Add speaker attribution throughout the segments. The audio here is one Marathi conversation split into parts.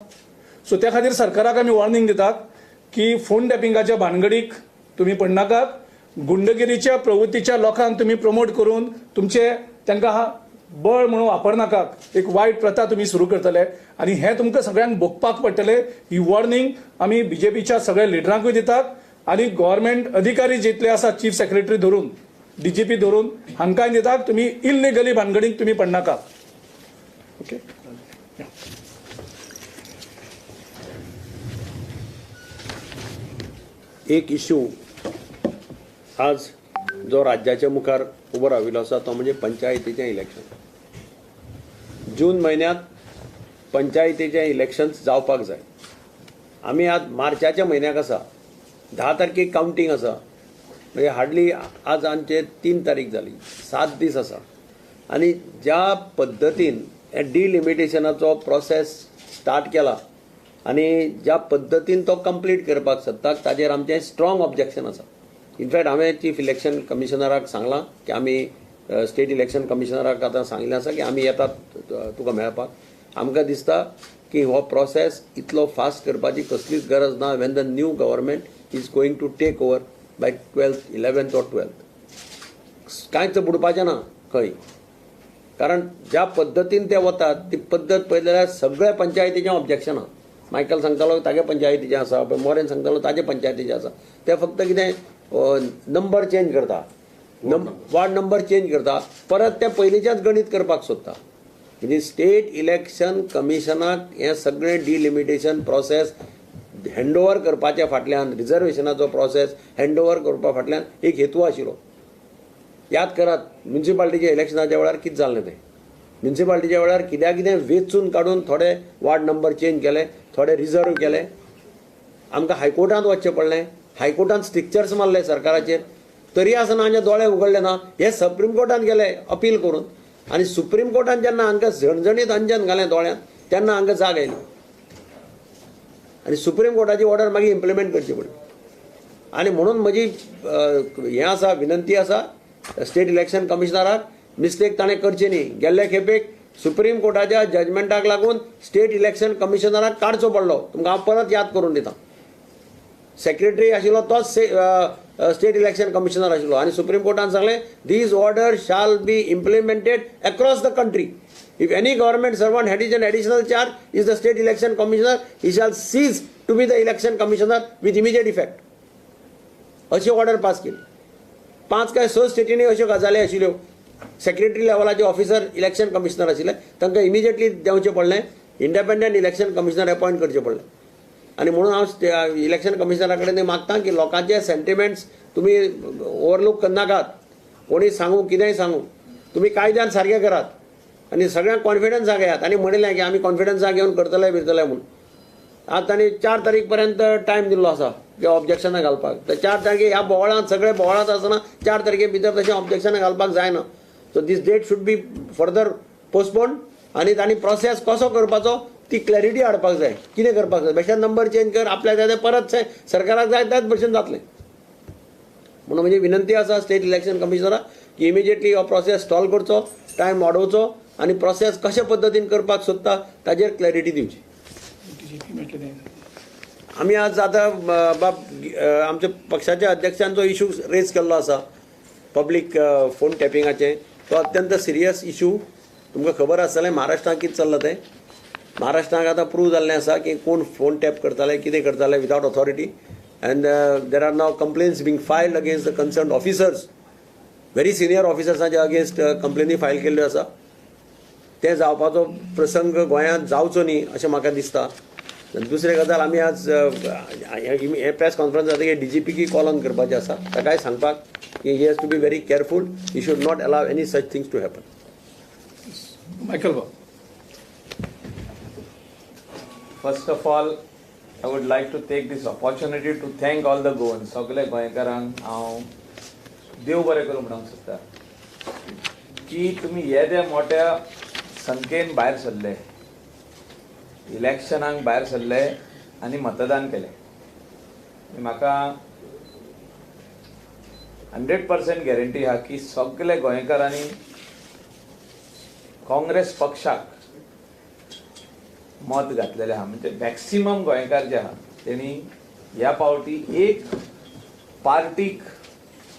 Speaker 1: सो त्या खातीर सरकाराक आमी वॉर्निंग दितात की फोन टॅपिंगाच्या भानगडीक तुम्ही पडनाकात. गुंडगिरीच्या प्रवृत्तीच्या लोकांक तुम्ही प्रमोट करून तुमचे तांकां बळ म्हणून वापरनाकात. एक वायट प्रथा तुम्ही सुरू करतले आणि हे तुमकां सगळ्यांक भोगपाक पडटले. ही वॉर्निंग आमी बीजेपीच्या सगळ्या लिडरांकूय दितात आणि गव्हर्नमेंट अधिकारी जितले आसा चीफ सेक्रेटरी धरून डीजीपी धरून हांकांय दितात. तुम्ही इल्लिगली भानगडीक तुम्ही पडनाकात. ओके.
Speaker 2: एक इश्यू आज जो राज्याच्या मुखार उबो राविल्लो आसा तो म्हणजे पंचायतीचें इलेक्शन. जून म्हयन्यांत पंचायतीचें इलेक्शन जावपाक जाय. आमी आज मार्चाच्या म्हयन्याक आसा. 10 तारखेक कावंटींग आसा. म्हणजे हार्डली आज आमचे 3 तारीख जाली. 7 दीस आसा. आनी ज्या पद्दतीन डिलिमिटेशनाचो प्रोसेस स्टार्ट केला आणि ज्या पद्दतीन तो कंप्लीट करपाक सोदता ताजेर आमचें स्ट्रॉंग ऑब्जेक्शन आसा. इनफॅक्ट हांवें चीफ इलेक्शन कमिशनराक सांगलां की आमी स्टेट इलेक्शन कमिशनराक आतां सांगिल्लें आसा की आमी येतात तुका मेळपाक. आमकां दिसता की हो प्रोसेस इतलो फास्ट करपाची कसलीच गरज ना. When the new government is going to take over by 11th or 12th. कांयच बुडपाचें ना खंय. कारण ज्या पद्दतीन ते वतात ती पद्दत पळयली जाल्यार सगळ्या पंचायतीचें ऑब्जेक्शन आहा. मायकल सांगतालो तागे पंचायतीचें आसा, मोरेन सांगतालो ताजे पंचायतीचें आसा. ते फक्त कितें नंबर चेंज करता, वार्ड नंबर चेंज करता, परत ते पयलींचेंच गणीत करपाक सोदता. म्हणजे स्टेट इलेक्शन कमिशनाक हें सगळें डिलिमिटेशन प्रोसेस हँडओव्हर करपाच्या फाटल्यान, रिजर्वेशनाचो प्रोसेस हँडओव्हर करपा फाटल्यान एक हेतू आशिल्लो. याद करात म्युन्सिपाल्टीच्या इलेक्शनाच्या वेळार कितें जाल्लें तें. म्युन्सिपाल्टीच्या वेळार कित्याक कितें वेचून काडून थोडे वार्ड नंबर चेंज केले, थोडे रिजर्व केले. आमकां हायकोर्टांत वचचें पडलें. हायकोर्टांत स्ट्रिक्चर्स मारले सरकाराचेर. तरी आसतना हांचे दोळे उगडले ना. हे सुप्रीम कोर्टांत गेले अपील करून आनी सुप्रीम कोर्टान जेन्ना हांकां झणझणीत अंजन घालें दोळ्यांत तेन्ना हांकां जाग आयली आनी सुप्रीम कोर्टाची ऑर्डर मागीर इम्प्लिमेंट करची पडली. आनी म्हणून म्हजी हें आसा, विनंती आसा स्टेट इलेक्शन कमिशनराक, मिस्टेक ताणें करची न्ही. गेल्ले खेपेक सुप्रीम कोर्टाच्या जजमेंटाक लागून स्टेट इलेक्शन कमिशनराक काडचो पडलो. तुमकां हांव परत याद करून दितां. सेक्रेटरी आशिल्लो तोच स्टेट इलेक्शन कमिशनर आशिल्लो आनी सुप्रीम कोर्टान सांगलें these order shall be implemented across the country. If any government servant had an additional charge is the state election commissioner, he shall cease to be the election commissioner with immediate effect. अशी ऑर्डर पास केली. 5 काय 6 स्टेटींनी अश्यो गजाली आशिल्ल्यो. सेक्रेटरी लेवलाचे ऑफिसर इलेक्शन कमिशनर आशिल्ले तांकां इमिजिएटली देंवचें पडलें. इंडिपेंडंट इलेक्शन कमिशनर अपॉयंट करचें पडलें. आणि म्हणून हांव इलेक्शन कमिशनरा कडेन मागतां की लोकांचे सेंटिमेंट्स तुमी ओवरलूक करनाकात. कोणी सांगू कितेंय सांगू तुमी कायद्यान सारकें करात आनी सगळ्यांक कॉन्फिडन्साक घेयात. आनी म्हणिल्लें की आमी कॉन्फिडन्साक घेवन करतले बिरतले म्हणून. आज तांणी 4 तारीख पर्यंत टायम दिल्लो आसा की ऑब्जेक्शनां घालपाक. तर 4 तारखेक ह्या बोवाळांत सगळे बोवाळांत आसतना 4 तारखे भितर तशें ऑब्जेक्शनां घालपाक जायना. So this date should be further postponed आनी तांणी प्रोसेस कसो करपाचो ती क्लॅरिटी हाडपाक जाय. कितें करपाक जाय बेश्टेच नंबर चेंज कर आपल्याक जाय तें परत सरकाराक जाय त्याच भशेन जातलें. म्हणून म्हजी विनंती आसा स्टेट इलेक्शन कमिशनराक की इमिजिएटली हो प्रोसेस स्टॉल करचो, टायम वाडोवचो आनी प्रोसेस कशे पद्दतीन करपाक सोदता ताजेर क्लॅरिटी दिवची. आमी आज आतां आमच्या पक्षाच्या अध्यक्षांचो इशू रेज केल्लो आसा पब्लीक फोन टॅपिंगाचें. तो अत्यंत सिरियस इशू. तुमकां खबर आसतलें महाराष्ट्रांत कितें चल्लां तें. महाराष्ट्रांत आतां प्रूव जाल्लें आसा की कोण फोन टॅप करताले, कितें करताले without authority. And there are now complaints being filed against the concern officers. Very senior ऑफिसर्सांच्या अगेन्स्ट कंप्लेनी फायल केल्ल्यो आसा. ते जावपाचो प्रसंग गोंयांत जावचो न्ही अशें म्हाका दिसता. दुसरी गजाल आमी आज हे प्रेस कॉन्फरन्स जाता की DGPकी कॉल ऑन करपाचें आसा. ताकाय सांगपाक की he has to be very careful. He should not allow any such things to happen.
Speaker 1: Michael बाब.
Speaker 3: First of all, I would like to take this opportunity to thank all the Goans. सगळे गोंयकारांक हांव देव बरें करूं म्हणूंक सोदता की तुमी येद्या मोठ्या संख्येन भायर सरले, इलेक्शनाक भायर सरले आनी मतदान केलें. म्हाका 100% गॅरंटी आहा की सगळे गोंयकारांनी काँग्रेस पक्षाक मत घातलेले आहा म्हणजे मॅक्सिमम गोंयकार जे आहा तेणी ह्या पावटी एक पार्टीक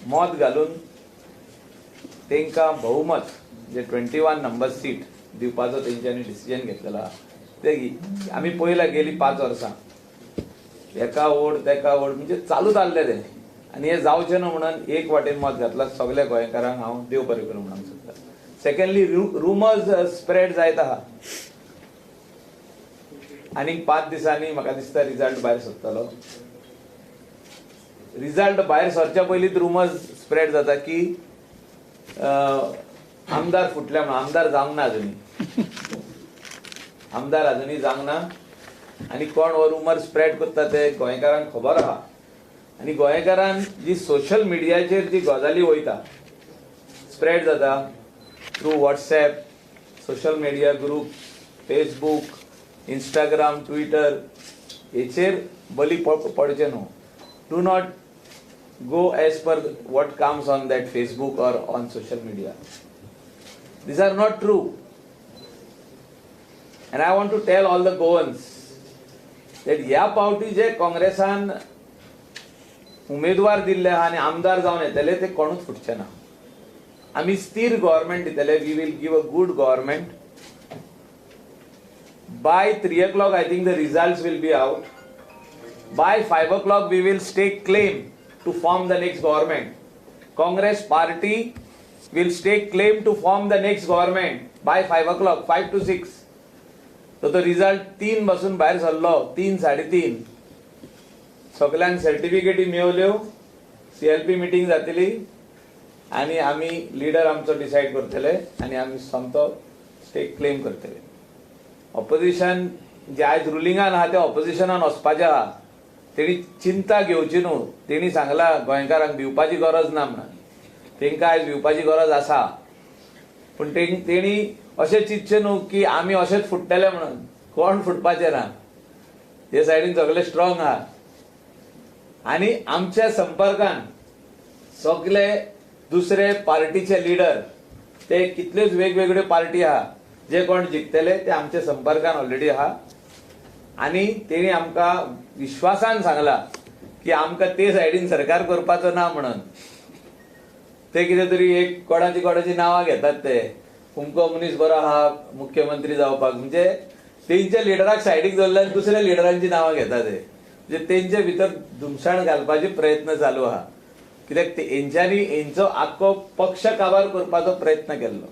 Speaker 3: मत घालून तांकां बहुमत जे 21 नंबर सीट दिवपाचो तेंच्यांनी डिसिजन घेतलेलो आहा ते आमी पळयलां गेली 5 वर्सां एका ओड तेका ओड म्हणजे चालूच आसलें तें आनी हे जावचें न्हू म्हणून एक वाटेन मत घातला सगळ्या गोंयकारांक हांव देव बरें करूं म्हणूंक सोदतां. सेकंडली रुमर्स स्प्रेड जायत आहा आनीक 5 दिसांनी म्हाका दिसता रिजल्ट भायर सरतलो. रिजल्ट भायर सरच्या पयलींच रुमर्स स्प्रेड जाता की आमदार फुटल्या म्हणून आमदार जावंक ना अजुनी आमदार अजुनी जावंक ना आनी कोण हो रुमर स्प्रेड करता ते गोंयकारांक खबर आहा आनी गोंयकारांक जी सोशल मिडियाचेर जी गजाली वयता स्प्रेड जाता through WhatsApp social media group Facebook Instagram Twitter हेचेर बली पडचे न्हू. Do not go as per what comes on that Facebook or on social media. These are not true. And I want to tell all the Goans that ह्या पावटी जे काँग्रेसान उमेदवार दिल्ले आहा आनी आमदार जावन येतले ते कोणूच फुटचे ना. आमी स्थिर गव्हर्नमेंट दितले. We will give a good government. By 3 o'clock I think the results will be out. By 5 o'clock we will stake claim to form the next government. Congress party will stake claim to form the next government by 5 o'clock, 5 to 6. तो रिजल्ट 3 पासून भायर सरलो 3, 3:30 सगळ्यांक सर्टिफिकेटी मेळल्यो CLP मिटींग जातली आनी आमी लिडर आमचो डिसायड करतले आनी आमी समतो स्टेक क्लेम करतले. ऑपोजिशन जे आयज रुलिंगान आहा ते ऑपोजिशनान वचपाचें आहा तेणी चिंता घेवची न्हू. तेणी सांगला गोंयकारांक भिवपाची गरज ना म्हणून. तांकां आयज भिवपाची गरज आसा पूण तेणी अशें चिंतचें न्हू की आमी अशेंच फुट्टले म्हणून. कोण फुटपाचें ना. हे सायडीन सगळे स्ट्रॉंग आहा आनी आमच्या संपर्कान सगळे दुसरे पार्टीचे लिडर ते कितल्योच वेगवेगळ्यो पार्टी आहा जे कोण जिखतले ते आमच्या संपर्कान ऑलरेडी आहा आनी तेणी आमकां विश्वासान सांगला की आमकां ते सायडीन सरकार करपाचो ना म्हणून. ते कितें तरी एक कोणाची नांवां घेतात ते कुमको मनीस बरो आहा मुख्यमंत्री जावपाक म्हणजे तेंच्या लिडराक सायडीक दवरल्यार दुसऱ्या लिडरांची नांवां घेतात ते म्हणजे तेंचे भितर धुमसाण घालपाचे प्रयत्न चालू आहा. कित्याक हेंच्यांनी हेंचो आख्खो पक्ष काबार करपाचो प्रयत्न केल्लो.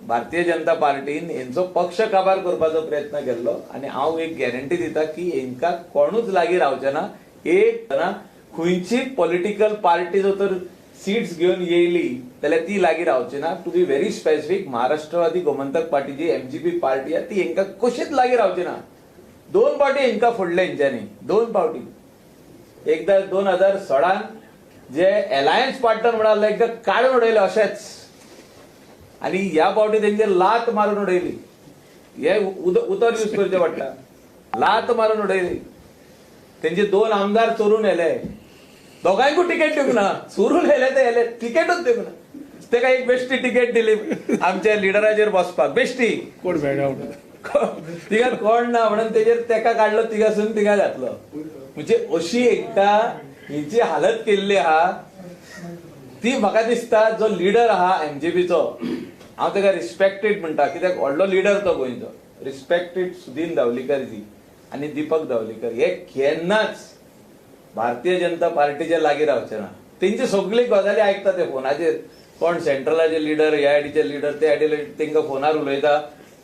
Speaker 3: भारतीय जनता पार्टीन हेंचो पक्ष काबार करपाचो प्रयत्न केल्लो आनी हांव एक गॅरंटी दिता की हेंकां कोणूच लागीं रावचे ना. एक खंयची पॉलिटिकल पार्टी जर तर सीट्स घेवन येयली जाल्यार ती लागीं रावची ना. To be very specific Maharashtrawadi Gomantak party जी MGP पार्टी आहा ती हेंकां कशीच लागीं रावची ना. 2 फावटी हेंकां फोडले हेंच्यांनी 2 फावटी. एकदां 2016 जे अलायन्स पार्टनर म्हणाले एकदां काडून उडयले अशेंच आनी ह्या फावटी तेंचेर लात मारून उडयली. हे उतर यूज करचें पडटा. लात मारून उडयली. तेंचे 2 आमदार चोरून येले. दोगांयकूय तिकेट दिवंक ना. चोरून येले ते येले तिकेटूच दिवंक ना. तेका एक बेश्टी तिकेट दिली आमच्या लिडराचेर बसपाक बेश्टी.
Speaker 1: कोण मेळना
Speaker 3: तिका कोण ना म्हणून तेजेर तेका काडलो तिगासून तिगा घातलो. म्हणजे अशी एका हिची हालत केल्ली आहा ती म्हाका दिसता जो लिडर आहा MGPचो हांव तेका रिस्पेक्टेड म्हणटा कित्याक व्हडलो लिडर तो गोंयचो. रिस्पेक्टेड सुदीन धावलीकर जी आनी दीपक धावलीकर हे केन्नाच भारतीय जनता पार्टीचे लागीं रावचे ना. तेंची सगळी गजाली आयकता ते फोनाचेर. कोण सेंट्रलाचे लिडर AIDचे लिडर ते तेंकां फोनार उलयता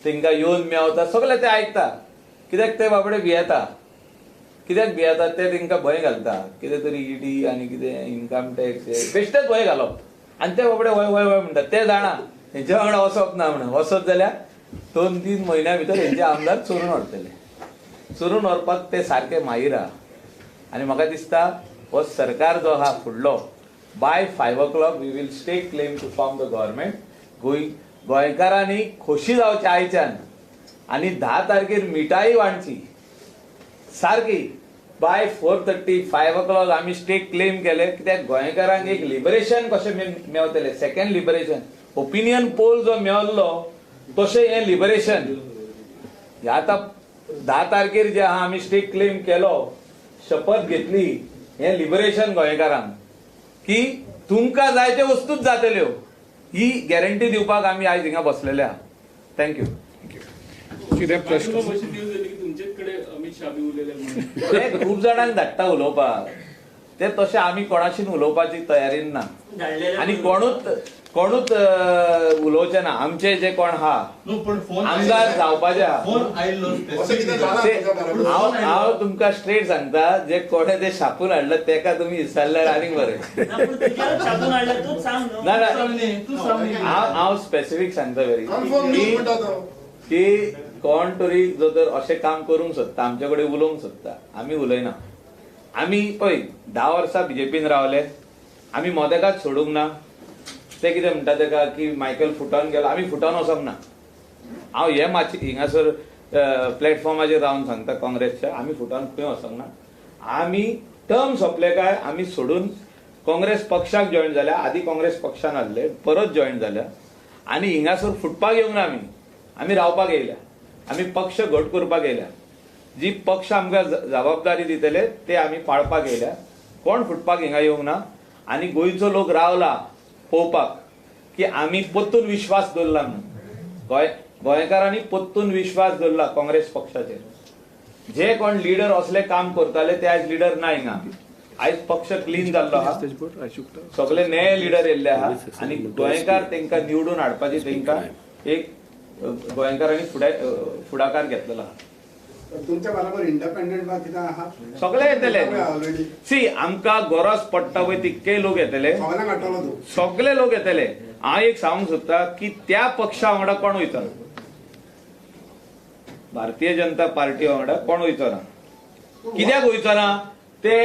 Speaker 3: तेंकां येवन मेवता सगळे ते आयकता. कित्याक ते बाबडे भियेता. कित्याक भियेता ते तेंकां भंय घालता. कितें तरी ED आनी कितें इन्कम टॅक्स बेश्टेच भंय घालप आनी ते बाबडे वय वय वय म्हणटात. ते जाणा हेंच्या वांगडा वचप ना म्हणून. वचत जाल्यार 2-3 म्हयन्या भितर हेंचे आमदार चोरून व्हरतले. चोरून व्हरपाक ते सारके माहीर आहा आनी म्हाका दिसता हो सरकार जो आहा फुडलो by 5 o'clock we will stake claim to form the government. गोंयकारांनी खोशी जावचे आयच्यान आनी 10 तारखेर मिठाई वांटची सारकी. बाय 4:30 5 o'clock आमी स्टेक क्लेम केले कित्याक गोंयकारांक एक लिबरेशन कशें मेवतले. सेकंड लिबरेशन ओपिनियन पोल जो मेळ्ळो तशें हें लिबरेशन हे आता 10 तारखेर जे आहा आमी स्टेक क्लेम केलो, शपथ घेतली हे लिबरेशन गोंयकारांक की तुमकां जाय त्यो वस्तूच जातल्यो ही गॅरंटी दिवपाक आमी आयज हिंगा बसलेले आहा. थँक्यू.
Speaker 1: कितें प्रश्न
Speaker 4: तुमचेकडे अमित शाह बी उलयले म्हणून
Speaker 3: ते खूप जाणांक धाडटा उलोवपाक, ते तशें आमी कोणाशीन उलोवपाची तयारीन ना आनी कोणूच उलोवचे ना. आमचे जे कोण आहा आमदार जावपाचे आहा, हांव तुमकां स्ट्रेट सांगता, जे कोणे ते छापून हाडलं तेका तुमी विचारल्यार आनीक बरें. ना ना हांव स्पेसिफीक सांगता वेरी की कोण तरी जो तर अशें काम करूंक सोदता, आमचे कडेन उलोवंक सोदता, आमी उलयना. आमी पळय 10 वर्सां बीजेपीन रावले, आमी मोदेकाच सोडूंक ना. ते कितें म्हणटा तेका की मायकल फुटावन गेलो, आमी फुटावन वचोंक ना. हांव हे मातशें हिंगासर प्लॅटफॉर्माचेर रावन सांगता काँग्रेसच्या, आमी फुटावन खंय वचोंक ना. आमी टर्म सोंपले काय आमी सोडून काँग्रेस पक्षाक जॉयन जाल्या. आदी काँग्रेस पक्षान आसले, परत जॉयन जाल्या आनी हिंगासर फुटपाक येवंक ना. आमी रावपाक येयल्या, आमी पक्ष घट करपाक येयल्या. जी पक्ष आमकां जबाबदारी दितले ते आमी पाळपाक येयल्या. कोण फुटपाक हिंगा येवंक ना. आनी गोंयचो लोक रावला पळोवपाक की आमी परतून विश्वास दवरला म्हणून. गोंयकारांनी परतून विश्वास दवरला काँग्रेस पक्षाचेर. जे कोण लिडर असले काम करताले ते आयज लिडर ना हिंगा. आयज पक्ष क्लीन जाल्लो आहा, सगळे नये लिडर येयल्ले आहा आनी गोंयकार तांकां निवडून हाडपाची तांकां एक गोंयकारांनी फुडाकार घेतलेलो आहा.
Speaker 5: तुमच्या बरोबर इंडिपेंडंट बा कितें आहा
Speaker 3: सगळे येतले.
Speaker 5: ऑलरेडी
Speaker 3: सी आमकां गरज पडटा पळय तितके लोक येतले,
Speaker 5: सगळ्यांक हाडटलो तूं.
Speaker 3: सगळे लोक येतले. हांव एक सांगूंक सोदता की त्या पक्षा वांगडा कोण वयचो ना, भारतीय जनता पार्टी वांगडा कोण वयचो ना. कित्याक वयचो ना, ते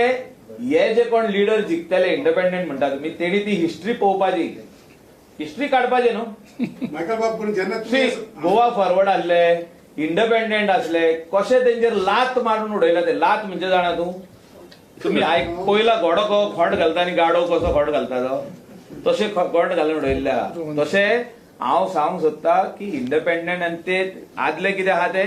Speaker 3: हे जे कोण लिडर जिखतले इंडिपेंडंट म्हणटा तुमी, तेणी ती हिस्ट्री पळोवपाची, हिस्ट्री काडपाची न्हू.
Speaker 5: मायकल बाब पूण जेन्ना
Speaker 3: सी गोवा फॉरवर्ड आसले, इंडिपेंडंट असले, कशे तेंचेर लात मारून उडयला. ते लात म्हणजे जाणा तूं, तुम्ही पयला घोडो खोंड घालता आनी गाडो कसो खोंड घालता तो, तशें खोंड घालून उडयल्ले आहा. तशें हांव सांगूंक सोदता की इंडिपेंडंट आनी ते आदले कितें आहा ते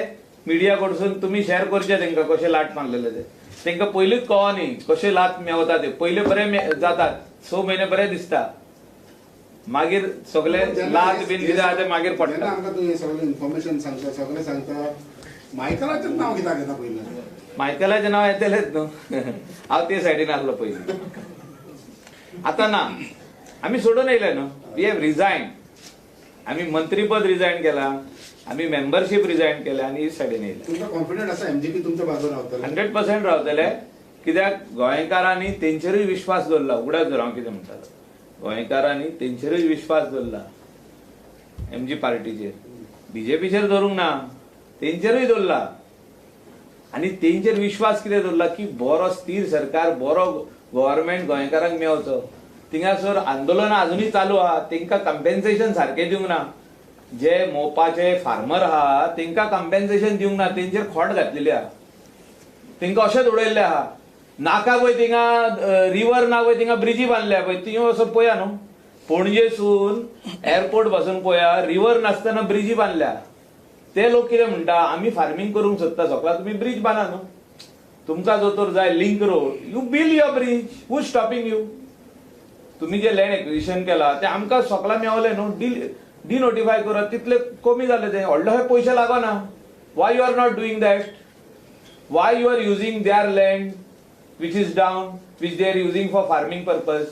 Speaker 3: मिडिया कडसून तुमी शेअर करचे तांकां कशें लाट मारलेले ते. तांकां पयलींच कळो न्ही कशें लात मेवता ते. पयले बरें जातात, 6 म्हयने बरें दिसता, मागीर सगळे लात बीन कितें आहा ते मागीर पडटा.
Speaker 5: आमकां तूं हें सगळें इन्फॉर्मेशन सांगता, सगळें सांगता, मायकलाचें नांव कित्याक घेता पयलें?
Speaker 3: मायकलाचें नांव येतलेंच न्हू. हांव ते सायडीन आसलो पयलीं, आतां ना. आमी सोडून येयले न्हू. We have resign. आमी मंत्रीपद रिजायन केला, आमी मेंबरशीप रिजायन केल्या आनी ही सायडीन येयले.
Speaker 5: तुमकां कॉन्फिडंट आसा एमजीपी तुमच्या बाजूर रावतले?
Speaker 3: 100% रावतले. कित्याक गोंयकारांनी तेंचेरूय विश्वास दवरला. उगडास धर हांव कितें म्हणटालो, गोंयकारांनी तेंचेरूय विश्वास दवरला एमजी पार्टीचेर. बीजेपीचेर धरूंक ना, तेंचेरूय दवरला. आनी तेंचेर विश्वास कितें दवरला की बरो स्थिर सरकार, बरो गव्हर्नमेंट गोंयकारांक मेळचो. थिंगासर आंदोलनां अजुनूय चालू आहा, तांकां कंपेन्सेशन सारकें दिवंक ना. जे मोपाचे फार्मर आहा तांकां कंपेन्सेशन दिवंक ना, तेंचेर खोट घातलेली आहा. तांकां अशेंच उडयल्ले आहा. नाका पळय थिंगा रिवर ना पळय, थिंगा ब्रिजी बांदल्या पळय, ती वचून पळया न्हू. पणजेसून एअरपोर्ट पासून पळया, रिवर नासतना ब्रिजी बांदल्या. ते लोक कितें म्हणटा, आमी फार्मिंग करूंक सोदता, सगळा तुमी ब्रिज बांदा न्हू. तुमकां जो तर जाय link road, you build your bridge, who stopping you. तुम्ही जे लँड एक्विजिशन केला ते आमकां सगळा मेवले न्हू. डिनोटिफाय करत तितले कमी जाले ते. व्हडले पयशे लागना. Why you are not doing that? Why you are using their land which is down, which they are using for farming purpose.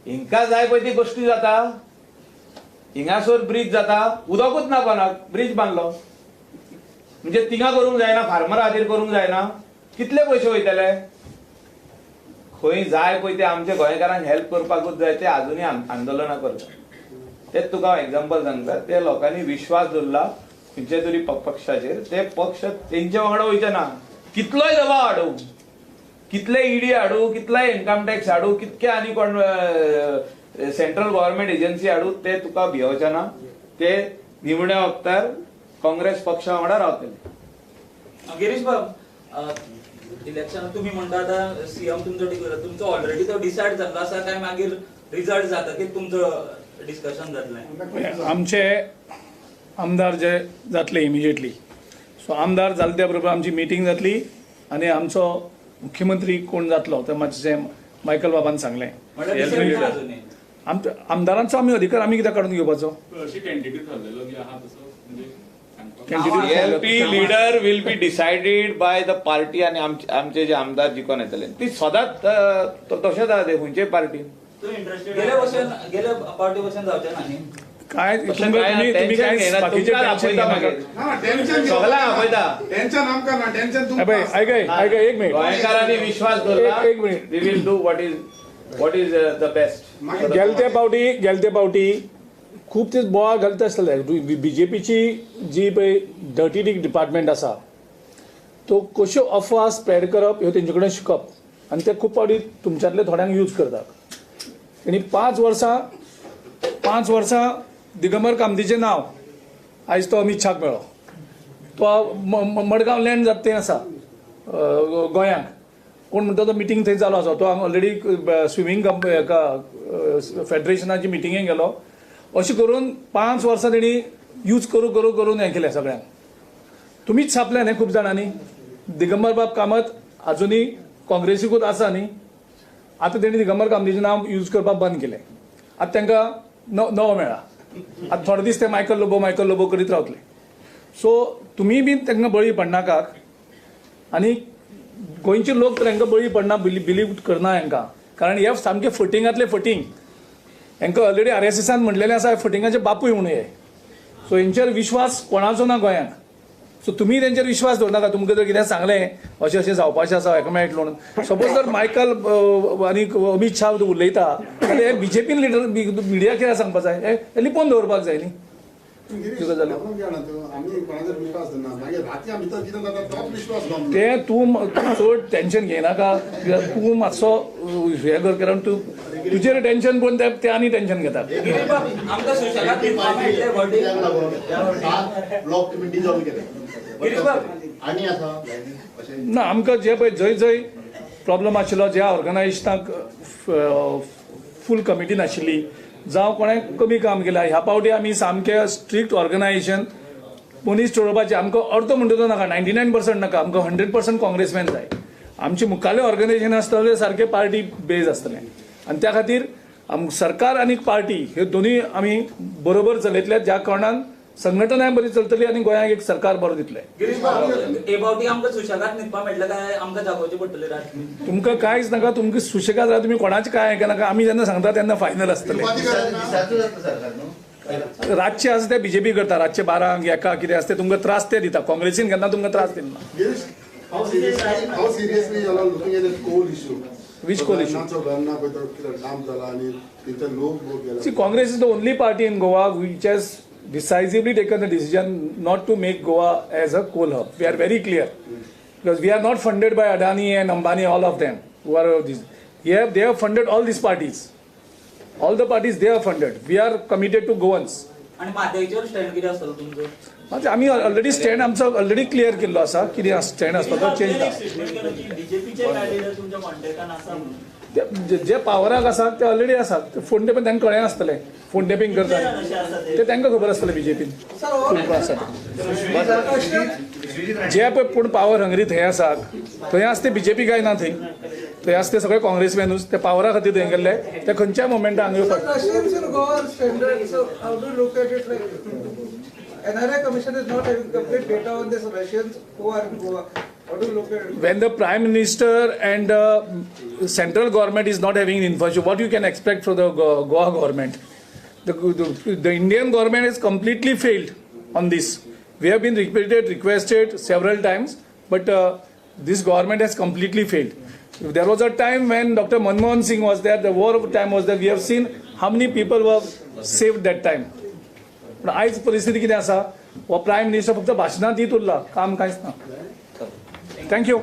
Speaker 3: हिंका जाय पळय ती गोष्टी जाता. हिंगासर ब्रिज जाता, उदकूच ना कोणाक, ब्रिज बांदलो म्हणजे तिंगा करूंक जायना, फार्मरा खातीर करूंक जायना. कितले पयशे वयतले? खंय जाय पळय ते आमच्या गोंयकारांक हेल्प करपाकूच जाय, ते अजुनूय आंदोलनां करता. तेच तुका हांव एक्झाम्पल सांगता. ते लोकांनी विश्वास दवरला खंयच्या तरी पक्षाचेर. ते पक्ष तेंच्या वांगडा वयचे ना. कितलोय दबाव हाडूं, कितले ईडी हाडू, कितलाय इन्कम टॅक्स हाडू, कितके आनी कोण सेंट्रल गव्हर्नमेंट एजन्सी हाडू, ते तुका भिवचे ना. ते निवडण्या वक्तार काँग्रेस पक्षा वांगडा रावतले.
Speaker 6: गिरीश बाब, इलेक्शन तुम्ही म्हणता आता सीएम तुमचो ऑलरेडी तो डिसायड जाल्लो आसा काय मागीर रिझल्ट जाता की तुमचं डिस्कशन जातलें?
Speaker 1: आमचे आमदार जे जातले इमिजिएटली सो आमदार जाले त्या बरोबर आमची मिटींग जातली आनी आमचो मुख्यमंत्री कोण जातलो तें मातशें मायकल बाबान सांगलें.
Speaker 6: म्हणल्यार decide ना अजुनूय.
Speaker 1: आमदारांचो आमी अधिकार आमी कित्याक काडून घेवपाचो?
Speaker 4: अशी टेंटेटिव्ह ठरलेलो की आहा तसो म्हणजे सांगपाक.
Speaker 1: Tentative
Speaker 3: LP leader will be decided by the party आणि आमचे जे आमदार जिखून येतले ती सदांच तशेंच आहा ते खंयचे पार्टी.
Speaker 6: गेल्या पार्टी भशेन जावचें ना न्ही.
Speaker 1: काय
Speaker 3: तशें काय ना,
Speaker 1: तुम्ही
Speaker 3: tension
Speaker 1: काय
Speaker 3: घेना,
Speaker 1: बाकीचे
Speaker 3: तुमकां
Speaker 1: टेन्शन
Speaker 3: आपयता
Speaker 1: घेनाका.
Speaker 3: मागीर.
Speaker 5: ना टेन्शन
Speaker 3: सगळ्यांक आपयता.
Speaker 5: टेन्शन आमकां ना टेन्शन
Speaker 1: अबे,
Speaker 5: तुमकां
Speaker 1: ऐका एक मिनिट.
Speaker 3: गोंयकारांनी विश्वास दवरला
Speaker 1: एक minute.
Speaker 3: We will do what is the best.
Speaker 1: गेलते पावटी खूप ते बोवाळ घालता आसतले. बीजेपीची जी पळय डर्टी डिपार्टमेंट आसा तो कश्यो अफवा स्प्रेड करप ह्यो तेंचे कडेन शिकप आनी ते खूब फावटी तुमच्यांतले थोड्यांक यूज करतात. तेणी 5 वर्सां दिगंबर कामतीचें नांव आयज तो अमित शाक मेळ्ळो. तो मडगांव लँड जाता तें आसा गोंयांक. कोण म्हणटा तो मिटींग थंय जालो आसा. तो ऑलरेडी स्विमींग फेडरेशनाची मिटिंगेक गेलो. अशें करून 5 वर्सां तेणी यूज करून हें केलें सगळ्यांक. तुमीच छापल्या न्ही खूब जाणांनी. दिगंबर बाब कामत अजुनूय काँग्रेसीकूच आसा न्ही. आतां तेणी दिगंबर कामतीचें नांव यूज करपाक बंद केलें. आतां तांकां नवो मेळ्ळा. आतां थोडे दीस ते मायकल लोबो करीत रावतले. सो तुमी बी तांकां बळी पडनाकात आनी गोंयचे लोक तर हांकां बळी पडना बिलीव करना हांकां. कारण हे सामकें फटिंगांतले फटींग. हांकां ऑलरेडी RSSन म्हणलेलें आसा फटिंगाचे बापूय म्हणून हे. सो हेंचेर विश्वास कोणाचो ना गोंयांत. सो तुमी तेंचेर विश्वास दवरनाका. तुमकां जर कितें सांगलें अशें जावपाचें आसा हेका मेळटलो म्हणून. सपोज जर मायकल आनी अमित शाह उलयता जाल्यार हे बीजेपीन लिडर मिडिया कित्याक सांगपाक जाय? हे लिपोवन दवरपाक जाय न्ही. कितें जालें?
Speaker 5: आमी कोणाचेर विश्वास दवरना मागीर राती आमी भितर कितें जाता तोच विश्वास दवरना.
Speaker 1: ते तूं चड टेन्शन घेयनाका. तूं मातसो हे कर कारण तूं तुजेर टेन्शन पळोवन ते आनी टेन्शन घेतात.
Speaker 6: गिरीश बाब, आमकां सुशेगाद न्हिदपाक मेळटलें वर्डिंग.
Speaker 5: ब्लॉक तुमी डिजॉल्व केले.
Speaker 6: गिरीश बाब,
Speaker 5: आनी आसा अशें
Speaker 1: ना आमकां जे पळय जंय प्रॉब्लम आशिल्लो ज्या ऑर्गनायजेशनाक फूल कमिटी नाशिल्ली जावं कोणें कमी काम केलां ह्या पावटी आमी सामकें स्ट्रिक्ट ऑर्गनायजेशन मनीस चडोवपाचें. आमकां अर्थ म्हणटा नाका 99% नाका. आमकां 100% काँग्रेसमॅन जाय. आमचें मुखाल्लें ऑर्गनायजेशन आसतलें सारकें पार्टी बेज आसतलें आनी त्या खातीर सरकार आनी पार्टी ह्यो दोनूय आमी बरोबर चलयतले ज्या कारणान संघटनाय बरी चलतली आनी गोंयांक एक सरकार बरो दितलें.
Speaker 6: गिरीश बाब, हे फावटी आमकां सुशेगाद न्हिदपाक मेळटलें काय आमकां जागोवचें पडटलें रातची?
Speaker 1: तुमकां कांयच नाका. तुमकां सुशेगाद राहा. तुमी कोणाचें काय आयकनाका. आमी जेन्ना सांगता तेन्ना फायनल आसतलें. रातचे आसा ते बीजेपी करता. रातचे 12 1 कितें आसता तुमकां त्रास ते दिता. काँग्रेसीन केन्ना तुमकां त्रास दिना.
Speaker 5: Girish, how seriously you are looking at the coal issue?
Speaker 1: Which coal issue?
Speaker 5: Grannacho Ganna पळय तो कितें डाम जाला आनी तिथे लोक गेला.
Speaker 1: See, Congress is the only party in Goa which has decisively taken the decision not to make Goa as a coal hub. We are very clear. Because we are not funded by Adani and Ambani, all of them who are these. They have funded all these parties. All the parties they are funded. We are committed to Goans.
Speaker 6: आणि माथ्याचेर स्टँड कितें आसतलो तुमचो?
Speaker 1: म्हणजे आम्ही ऑलरेडी स्टँड आमचो ऑलरेडी क्लियर केल्लो आसा. कितें स्टँड आसता तो चेंज ना.
Speaker 6: बीजेपीचे कॅन्डिडेट तुमच्या मांडेकान आसा म्हणून.
Speaker 1: जे पावराक आसा ते ऑलरेडी आसात. फोन टेपींग तांकां कळ्ळें आसतलें. फोन टेपींग करता ते तांकां खबर आसतलें बीजेपीन आसा. जे पळय पूण पावर हंगरी थंय आसात थंय आसते बीजेपी काय ना. थंय आसते सगळे काँग्रेसमॅनूच. ते पावरा खातीर थंय गेल्ले ते खंयच्याय मोमेंटार हांगा येवपाक.
Speaker 7: Russians in Goa are standard, so how do you look at it? Like, NRI Commission is not having complete data on this Russians who are in Goa. How do you look at it?
Speaker 1: When the Prime Minister and central government is not having information, what you can expect from the Goa government? The Indian government has completely failed on this. We have been requested several times, but this government has completely failed. There was a time when Dr. Manmohan Singh was there, the war of time was there. We have seen how many people were saved that time. पण आयज परिस्थिती कितें आसा? हो प्रायम मिनिस्टर फक्त भाशणांत दीत उरला, काम कांयच ना. थँक्यू.